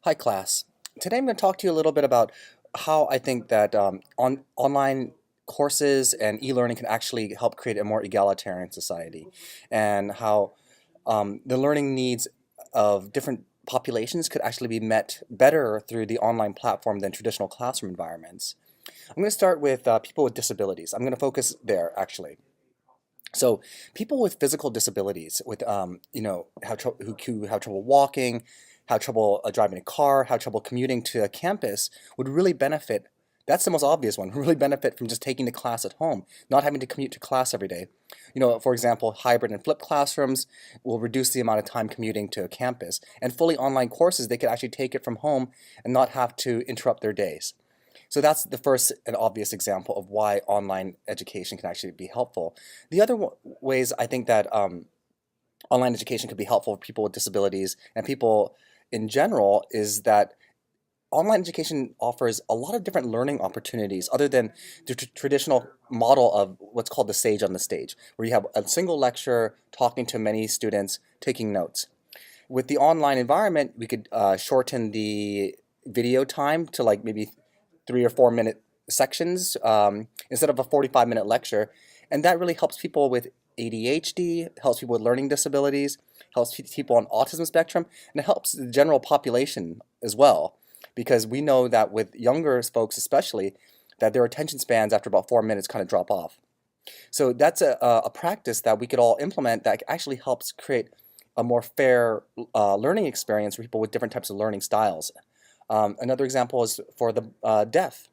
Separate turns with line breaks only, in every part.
Hi, class. Today I'm going to talk to you a little bit about how I think that online courses and e-learning can actually help create a more egalitarian society, and how the learning needs of different populations could actually be met better through the online platform than traditional classroom environments. I'm going to start with people with disabilities. I'm going to focus there, actually. So people with physical disabilities, with who have trouble walking, have trouble driving a car, have trouble commuting to a campus, would really benefit. That's the most obvious one. Really benefit from just taking the class at home, not having to commute to class every day. For example, hybrid and flipped classrooms will reduce the amount of time commuting to a campus, and fully online courses they could actually take it from home and not have to interrupt their days. So that's the first and obvious example of why online education can actually be helpful. The other ways I think that online education could be helpful for people with disabilities and people in general is that online education offers a lot of different learning opportunities other than the traditional model of what's called the sage on the stage, where you have a single lecturer talking to many students, taking notes. With the online environment, we could shorten the video time to like maybe 3 or 4 minute sections instead of a 45-minute lecture. And that really helps people with ADHD, helps people with learning disabilities, helps people on autism spectrum, and it helps the general population as well. Because we know that with younger folks especially, that their attention spans after about 4 minutes kind of drop off. So that's a practice that we could all implement that actually helps create a more fair learning experience for people with different types of learning styles. Another example is for the deaf.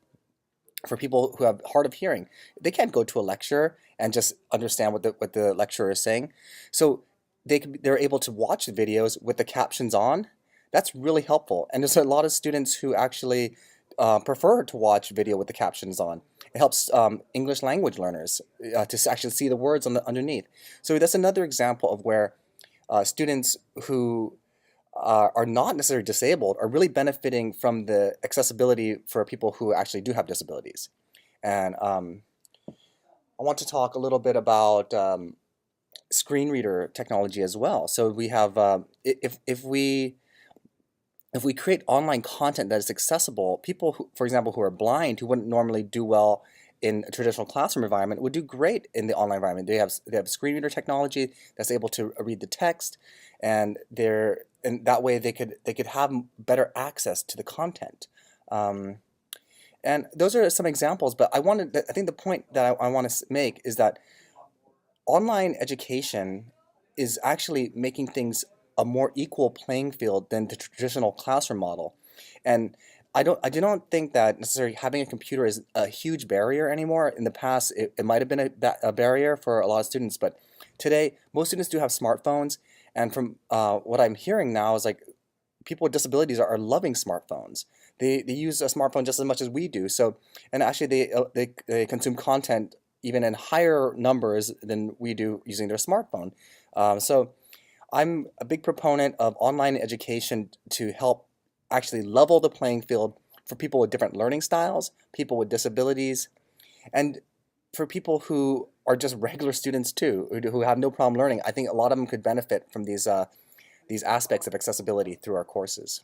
For people who have hard of hearing, they can't go to a lecture and just understand what the lecturer is saying. So they're able to watch the videos with the captions on. That's really helpful. And there's a lot of students who actually prefer to watch video with the captions on. It helps English language learners to actually see the words on the underneath. So that's another example of where students who are not necessarily disabled are really benefiting from the accessibility for people who actually do have disabilities. And I want to talk a little bit about screen reader technology as well. So we have, if we create online content that is accessible, people who, for example, who are blind, who wouldn't normally do well in a traditional classroom environment, would do great in the online environment. They have screen reader technology that's able to read the text, and that way they could have better access to the content. Um, and those are some examples. But I think the point that I want to make is that online education is actually making things a more equal playing field than the traditional classroom model. And I do not think that necessarily having a computer is a huge barrier anymore. In the past, it might have been a barrier for a lot of students, but today most students do have smartphones. And from what I'm hearing now is like people with disabilities are loving smartphones. They use a smartphone just as much as we do. So, and actually they consume content even in higher numbers than we do using their smartphone. So I'm a big proponent of online education to help actually level the playing field for people with different learning styles, people with disabilities, and for people who are just regular students too, who have no problem learning. I think a lot of them could benefit from these aspects of accessibility through our courses.